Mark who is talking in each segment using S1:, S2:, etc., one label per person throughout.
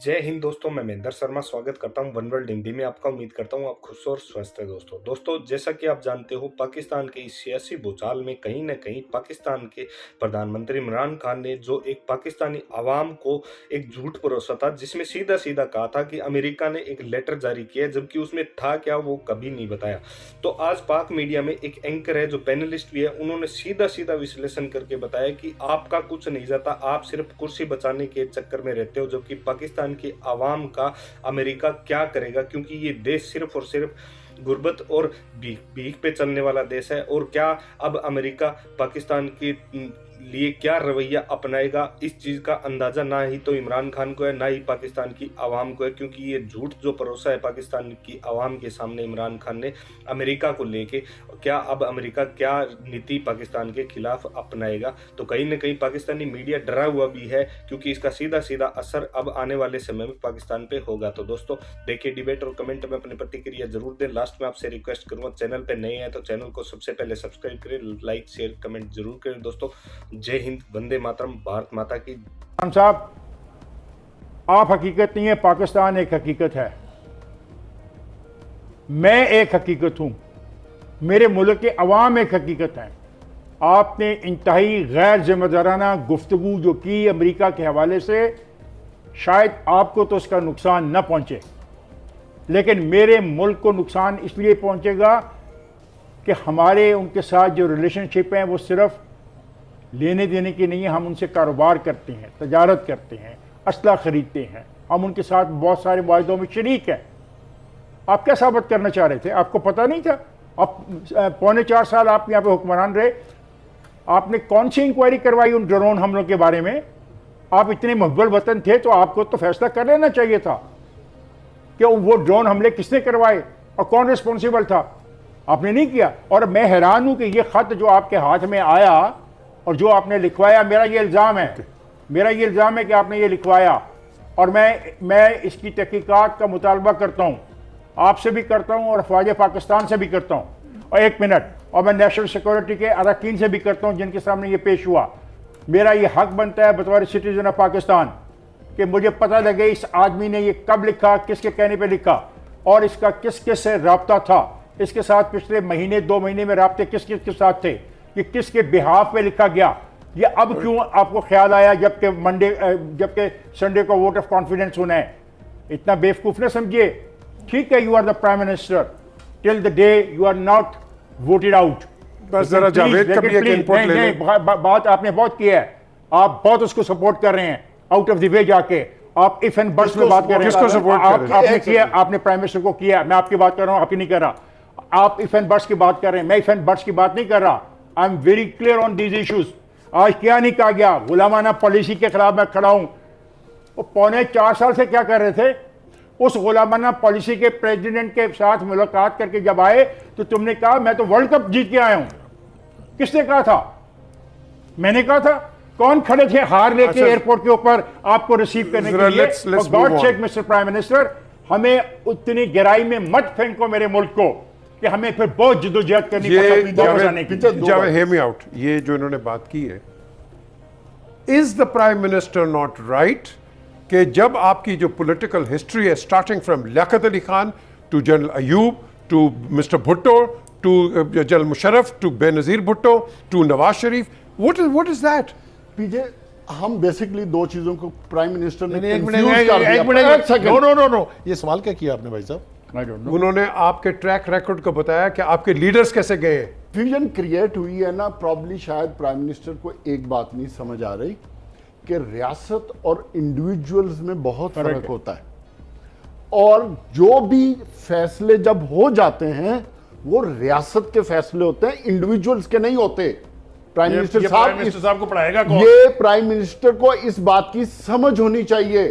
S1: जय हिंद दोस्तों, मैं महेंद्र शर्मा स्वागत करता हूं वन वर्ल्ड हिंदी में आपका। उम्मीद करता हूं आप खुश और स्वस्थ हैं। दोस्तों जैसा कि आप जानते हो, पाकिस्तान के इस सियासी भूचाल में कहीं ना कहीं पाकिस्तान के प्रधानमंत्री इमरान खान ने जो एक पाकिस्तानी आवाम को एक झूठ परोसा था, जिसमें सीधा सीधा कहा था कि अमेरिका ने एक लेटर जारी किया, जबकि उसमें था क्या वो कभी नहीं बताया। तो आज पाक मीडिया में एक एंकर है जो पैनलिस्ट भी है, उन्होंने सीधा सीधा विश्लेषण करके बताया कि आपका कुछ नहीं जाता, आप सिर्फ कुर्सी बचाने के चक्कर में रहते हो, जबकि पाकिस्तान की आवाम का अमेरिका क्या करेगा, क्योंकि ये देश सिर्फ और सिर्फ गुर्बत और भीख पे चलने वाला देश है। और क्या अब अमेरिका पाकिस्तान के लिए क्या रवैया अपनाएगा, इस चीज का अंदाजा ना ही तो इमरान खान को है, ना ही पाकिस्तान की आवाम को है, क्योंकि ये झूठ जो परोसा है पाकिस्तान की आवाम के सामने इमरान खान ने अमेरिका को लेके, क्या अब अमेरिका क्या नीति पाकिस्तान के खिलाफ अपनाएगा। तो कहीं ना कहीं पाकिस्तानी मीडिया डरा हुआ भी है, क्योंकि इसका सीधा सीधा असर अब आने वाले समय में पाकिस्तान पे होगा। तो दोस्तों देखिए डिबेट और कमेंट में अपनी प्रतिक्रिया जरूर दें। लास्ट में आपसे रिक्वेस्ट करूंगा, चैनल पे नए हैं तो चैनल को सबसे पहले सब्सक्राइब करें, लाइक शेयर कमेंट जरूर करें। दोस्तों जय हिंद, वंदे मातरम, भारत माता की।
S2: खान साहब, आप हकीकत नहीं है, पाकिस्तान एक हकीकत है। मैं एक हकीकत हूं, मेरे मुल्क के अवाम एक हकीकत है। आपने इंतहाई गैर जिम्मेदाराना गुफ्तगू जो की अमेरिका के हवाले से, शायद आपको तो उसका नुकसान न पहुंचे, लेकिन मेरे मुल्क को नुकसान इसलिए पहुंचेगा कि हमारे उनके साथ जो रिलेशनशिप हैं वो सिर्फ लेने देने की नहीं है। हम उनसे कारोबार करते हैं, तजारत करते हैं, असला खरीदते हैं, हम उनके साथ बहुत सारे वायदों में शरीक हैं। आप क्या साबित करना चाह रहे थे? आपको पता नहीं था? अब 4.25 साल आप यहाँ पे हुक्मरान रहे, आपने कौन सी इंक्वायरी करवाई उन ड्रोन हमलों के बारे में? आप इतने मुहब्बल वतन थे तो आपको तो फैसला कर लेना चाहिए था कि वो ड्रोन हमले किसने करवाए और कौन रिस्पॉन्सिबल था। आपने नहीं किया। और मैं हैरान हूं कि ये खत जो आपके हाथ में आया और जो आपने लिखवाया, मेरा ये इल्ज़ाम है कि आपने ये लिखवाया, और मैं इसकी तहकीकात का मुतालबा करता हूँ, आपसे भी करता हूँ और अफवाज पाकिस्तान से भी करता हूँ, और एक मिनट, और मैं नेशनल सिक्योरिटी के अरकान से भी करता हूँ जिनके सामने ये पेश हुआ। मेरा ये हक बनता है बतौर सिटीजन ऑफ पाकिस्तान कि मुझे पता लगे इस आदमी ने ये कब लिखा, किसके कहने पर लिखा, और इसका किस किस से रब्ता था, इसके साथ पिछले महीने 2 महीने में रब्ते किस किस के साथ थे, ये किसके बिहाफ पे लिखा गया, ये अब क्यों आपको ख्याल आया जबकि संडे को वोट ऑफ कॉन्फिडेंस होना है? इतना बेवकूफ ना समझिए। ठीक है, you are the prime minister till the day you are not voted out.
S3: बस जरा जावेद का भी एक इनपुट ले लें।
S2: बात आपने बहुत की है, आप बहुत उसको सपोर्ट कर रहे हैं, आउट ऑफ द वे जाके आप इफ एंड बट्स में बात कर रहे हैं।
S3: किसको सपोर्ट कर रहे हैं?
S2: आपने किया, आपने प्राइम मिनिस्टर को किया। मैं आपकी बात कर रहा हूं, आपकी नहीं कर रहा। आप इफ एंड बट्स की बात कर रहे हैं, मैं इफ एंड बट्स की बात नहीं कर रहा। I am very clear on these issues. आज क्या नहीं कहा गया, गुलामाना पॉलिसी के खिलाफ मैं खड़ा हूं। वो 4.25 साल से क्या कर रहे थे? उस गुलामाना पॉलिसी के प्रेसिडेंट के साथ मुलाकात करके जब आए तो तुमने कहा मैं तो वर्ल्ड कप जीत के आया हूं। किसने कहा था? मैंने कहा था। कौन खड़े थे हार लेके एयरपोर्ट के ऊपर आपको रिसीव करने के लिए? God shake mister prime minister, हमें उतनी गहराई में मत फेंको मेरे मुल्क को कि हमें फिर बहुत जद्दोजहद करनी
S3: पड़ेगी। हेयर मी आउट, ये जो इन्होंने बात की है, is the prime minister not right कि जब आपकी जो पॉलिटिकल हिस्ट्री है, starting from Liaquat Ali Khan to general Ayub to mister Bhutto to general Musharraf to Benazir Bhutto to Nawaz Sharif, what is that?
S4: PJ हम बेसिकली 2 चीजों को प्राइम मिनिस्टर ने
S3: एक मिनट, नो, ये सवाल क्या किया आपने भाई साहब? उन्होंने आपके ट्रैक रिकॉर्ड को बताया कि आपके लीडर्स कैसे गए।
S4: फ्यूजन क्रिएट हुई है ना, प्रॉब्ली शायद प्राइम मिनिस्टर को एक बात नहीं समझ आ रही कि रियासत और इंडिविजुअल्स में बहुत फर्क होता है, और जो भी फैसले जब हो जाते हैं वो रियासत के फैसले होते हैं, इंडिविजुअल्स के नहीं होते। प्राइम मिनिस्टर साहब को पढ़ाएगा कौन? ये प्राइम मिनिस्टर को इस बात की समझ होनी चाहिए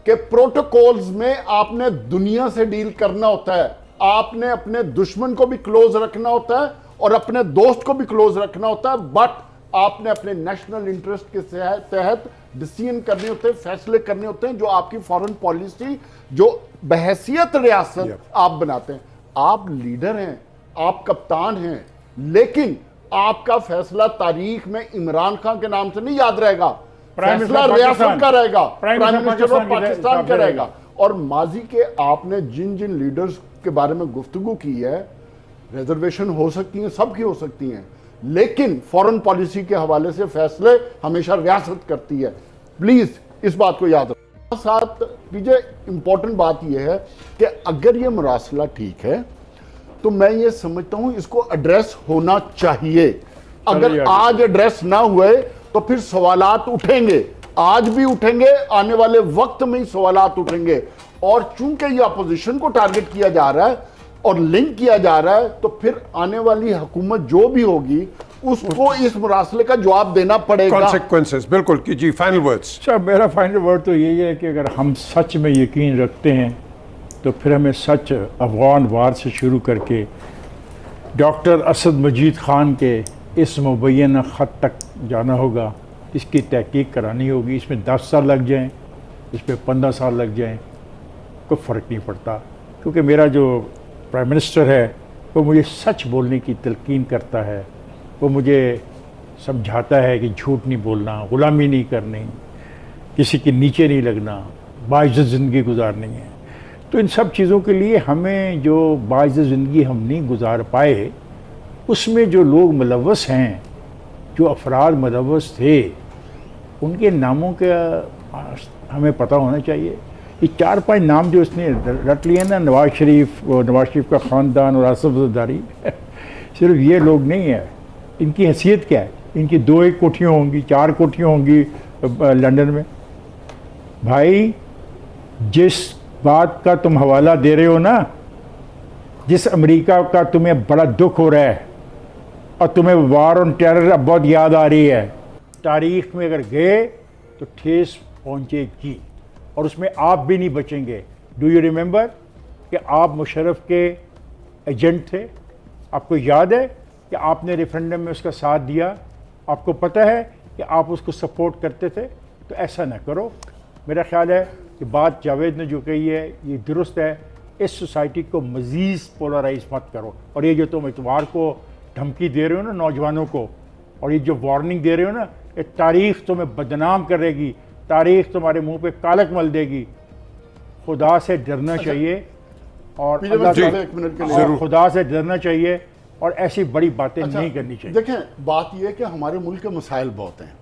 S4: कि प्रोटोकॉल्स में आपने दुनिया से डील करना होता है, आपने अपने दुश्मन को भी क्लोज रखना होता है और अपने दोस्त को भी क्लोज रखना होता है, बट आपने अपने नेशनल इंटरेस्ट के तहत डिसीजन करने होते हैं, फैसले करने होते हैं, जो आपकी फॉरेन पॉलिसी जो बहैसियत रियासत आप बनाते हैं। आप लीडर हैं, आप कप्तान हैं, लेकिन आपका फैसला तारीख में इमरान खान के नाम से नहीं याद रहेगा,
S2: प्राइम
S4: फैसला
S2: मिनिस्टर
S4: रियासत
S2: पाकिस्तान
S4: का रहेगा,
S2: prime
S4: prime
S2: minister
S4: minister of
S2: Pakistan
S4: Pakistan का
S2: रहेगा।
S4: रहेगा। और माजी के आपने जिन जिन लीडर्स के बारे में गुफ्तगू की है, रिजर्वेशन हो सकती है, सबकी हो सकती हैं, लेकिन फॉरेन पॉलिसी के हवाले से फैसले हमेशा रियासत करती है। प्लीज इस बात को याद रखो। साथ पीछे इंपॉर्टेंट बात यह है कि अगर ये मुरासला ठीक है तो मैं ये समझता हूं इसको एड्रेस होना चाहिए। अगर आज एड्रेस ना हुए तो फिर सवालात उठेंगे, आज भी उठेंगे, आने वाले वक्त में ही सवालात उठेंगे। और चूंकि ये अपोजिशन को टारगेट किया जा रहा है और लिंक किया जा रहा है, तो फिर आने वाली हुकूमत जो भी होगी उसको इस मुरासले का जवाब देना पड़ेगा।
S3: कॉन्सिक्वेंसेस, बिल्कुल कि जी, फाइनल वर्ड्स।
S2: अच्छा, मेरा फाइनल वर्ड तो यही है कि अगर हम सच में यकीन रखते हैं तो फिर हमें सच अफगान वार से शुरू करके डॉक्टर असद मजीद ख़ान के इस मुबैना ख़त तक जाना होगा, इसकी तहकीक करानी होगी। इसमें 10 साल लग जाएं, इसमें 15 साल लग जाएं, कोई फ़र्क नहीं पड़ता, क्योंकि मेरा जो प्राइम मिनिस्टर है वो मुझे सच बोलने की तलकीन करता है। वो मुझे समझाता है कि झूठ नहीं बोलना, ग़ुलामी नहीं करनी, किसी के नीचे नहीं लगना, बाइज़्ज़त ज़िंदगी गुजारनी है। तो इन सब चीज़ों के लिए हमें जो बाइज़्ज़त ज़िंदगी हम नहीं गुजार पाए, उसमें जो लोग मुलव्वस हैं, जो अफराद मुलव्वस थे, उनके नामों का हमें पता होना चाहिए। ये 4-5 नाम जो इसने रट लिए ना, नवाज शरीफ का ख़ानदान और आसिफ ज़रदारी, सिर्फ ये लोग नहीं है। इनकी हैसियत क्या है? इनकी 2-1 कोठियाँ होंगी, 4 कोठियाँ होंगी लंदन में। भाई, जिस बात का तुम हवाला दे रहे हो ना, जिस अमेरिका का तुम्हें बड़ा दुख हो रहा है और तुम्हें वार ऑन टेरर अब बहुत याद आ रही है, तारीख में अगर गए तो ठेस पहुंचेगी और उसमें आप भी नहीं बचेंगे। डू यू रिमेंबर कि आप मुशर्रफ के एजेंट थे? आपको याद है कि आपने रेफरेंडम में उसका साथ दिया? आपको पता है कि आप उसको सपोर्ट करते थे? तो ऐसा ना करो। मेरा ख्याल है कि बात जावेद ने जो कही है ये दुरुस्त है। इस सोसाइटी को मज़ीद पोलराइज मत करो। और ये जो तुम इतवार को धमकी दे रहे हो ना नौजवानों को, और ये जो वार्निंग दे रहे हो ना, ये तारीख़ तुम्हें बदनाम करेगी, तारीख़ तुम्हारे मुंह पे कालक मल देगी। खुदा से डरना चाहिए और अल्लाह से खुदा से डरना चाहिए और ऐसी बड़ी बातें नहीं करनी चाहिए।
S4: देखें, बात यह है कि हमारे मुल्क के मसाइल बहुत हैं,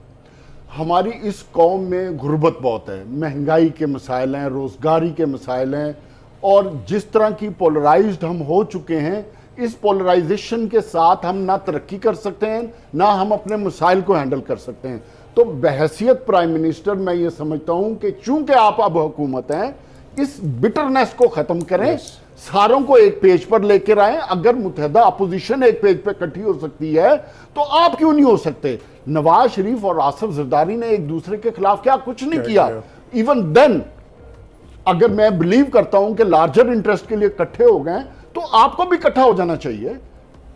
S4: हमारी इस कौम में गुर्बत बहुत है, महंगाई के मसाइल हैं, रोज़गारी के मसाइल हैं, और जिस तरह की पोलराइज्ड हम हो चुके हैं, इस पोलराइजेशन के साथ हम ना तरक्की कर सकते हैं, ना हम अपने मसाइल को हैंडल कर सकते हैं। तो बहैसियत प्राइम मिनिस्टर मैं ये समझता हूं कि चूंकि आप अब हुकूमत हैं, इस बिटरनेस को ख़त्म करें, सारों को एक पेज पर लेकर आए। अगर मुतहदा अपोजिशन एक पेज पर इकट्ठी हो सकती है तो आप क्यों नहीं हो सकते? नवाज शरीफ और आसिफ जरदारी ने एक दूसरे के खिलाफ क्या कुछ नहीं किया। इवन देन अगर मैं बिलीव करता हूं कि लार्जर इंटरेस्ट के लिए इकट्ठे हो गए, तो आपको भी इकट्ठा हो जाना चाहिए।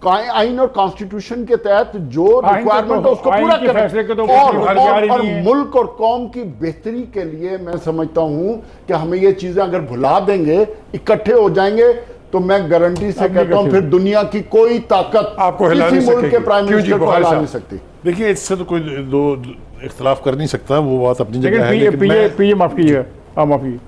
S4: आइन और कॉन्स्टिट्यूशन के तहत जो रिक्वायरमेंट है उसको पूरा करें, और मुल्क और कौम की बेहतरी के लिए मैं समझता हूं कि हमें ये चीजें अगर भुला देंगे, इकट्ठे हो जाएंगे, तो मैं गारंटी से कहता हूं फिर दुनिया की कोई ताकत
S3: आपको
S4: किसी मुल्क के प्राइम मिनिस्टर को हिला नहीं सकती।
S5: देखिए, इससे तो कोई दो इख्तलाफ कर नहीं सकता, वो बात अपनी जगह है।
S2: लेकिन माफ कीजिएगा, हाँ माफ कीजिए,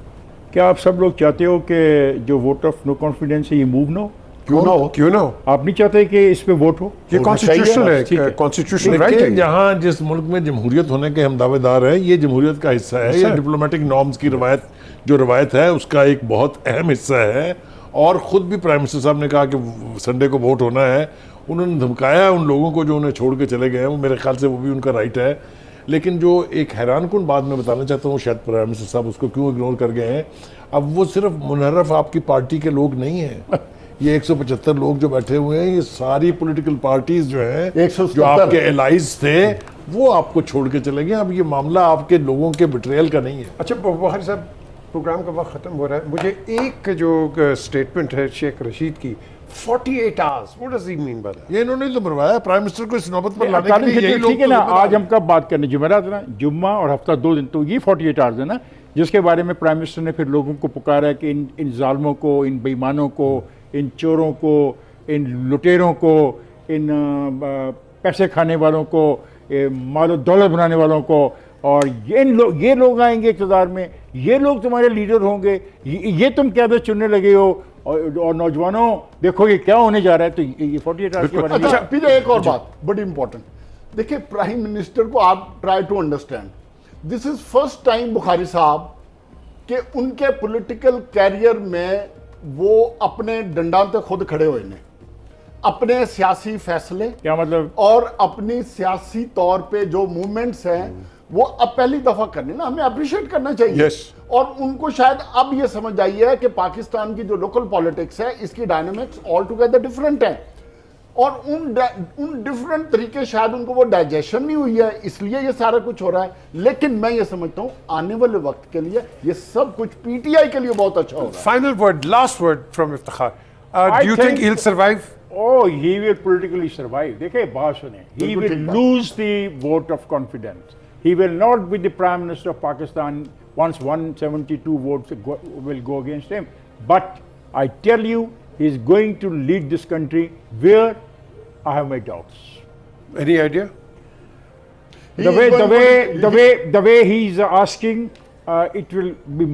S2: क्या आप सब लोग चाहते हो कि जो वोट ऑफ नो कॉन्फिडेंस है ये मूव ना हो?
S3: क्यों ना हो? क्यों ना हो?
S2: आप नहीं चाहते कि इस पे वोट हो?
S3: ये कॉन्स्टिट्यूशन है, कॉन्स्टिट्यूशन राइट है।
S5: जहां जिस मुल्क में जमहूरियत होने के हम दावेदार हैं, ये जमहूरियत का हिस्सा है। ये डिप्लोमेटिक नॉर्म्स की रवायत है, उसका एक बहुत अहम हिस्सा है। और ख़ुद भी प्राइम मिनिस्टर साहब ने कहा कि संडे को वोट होना है। उन्होंने धमकाया उन लोगों को जो उन्हें छोड़ के चले गए हैं, वो मेरे ख्याल से वो भी उनका राइट है। लेकिन जो एक हैरानकुन बात मैं बताना चाहता हूँ, शायद प्राइम मिनिस्टर साहब उसको क्यों इग्नोर कर गए हैं। अब वो सिर्फ मुनर्रफ आपकी पार्टी के लोग नहीं हैं, ये 175 लोग जो बैठे हुए हैं, ये सारी पॉलिटिकल पार्टीज जो हैं, जो आपके एलाइज थे, वो आपको छोड़ के चले गए। अब ये मामला आपके लोगों के बिट्रेयल का नहीं है।
S3: अच्छा बहार साहब, प्रोग्राम का वक्त ख़त्म हो रहा है। मुझे एक जो स्टेटमेंट है शेख रशीद की, 48 hours, what does he mean by that?
S5: ये इन्होंने तो मरवाया प्राइम मिनिस्टर को इस नौबत पर लाने के लिए। यही लोग
S2: ठीक है ना, आज हम कब बात करने, जुमेरात है ना, जुम्मा और हफ्ता 2 दिन, तो ये 48 आवर्स है ना, जिसके बारे में प्राइम मिनिस्टर ने फिर लोगों को पुकारा कि इन जालिमों को, इन बेईमानों को, इन चोरों को, इन लुटेरों को, इन पैसे खाने वालों को, मालो दौलत बनाने वालों को और ये लोग आएंगे इक़्तिदार में, ये लोग तुम्हारे लीडर होंगे, ये तुम क्या चुनने लगे हो, और नौजवानों देखो ये क्या होने जा रहा है। तो ये 48 आवर्स के बारे में।
S4: अच्छा, फिर एक और बात बड़ी इंपॉर्टेंट, देखिए प्राइम मिनिस्टर को आप try to understand, this is first time Bukhari साहब कि उनके पॉलिटिकल कैरियर में वो अपने डंडा पे खुद खड़े हुए ने, अपने सियासी फैसले,
S2: क्या मतलब,
S4: और अपनी सियासी तौर पे जो मूवमेंट्स हैं वो अब पहली दफा करने ना हमें अप्रिशिएट करना चाहिए।
S3: Yes.
S4: और उनको शायद अब ये समझ आई है कि पाकिस्तान की जो लोकल पॉलिटिक्स है इसकी डायनामिक्स ऑल टुगेदर डिफरेंट है, और उन डिफरेंट तरीके शायद उनको वो डाइजेशन नहीं हुई है, इसलिए ये सारा कुछ हो रहा है। लेकिन मैं ये समझता हूं आने वाले वक्त के लिए ये सब कुछ पीटीआई के लिए बहुत अच्छा होगा।
S3: Final word, last word from Iftikhar.
S2: I
S3: Do you think
S2: think-
S3: he'll survive?
S2: Oh, he will politically survive. देखिए बात सुने, he
S4: बिल्कुल
S2: will
S4: ठीक बात।
S2: lose the vote of confidence. He will not be the Prime Minister of Pakistan once 172 votes will go against him. But I tell you, he is going to lead this country where I have my doubts.
S3: Any idea?
S4: He is going to-
S2: The way he is asking, it will be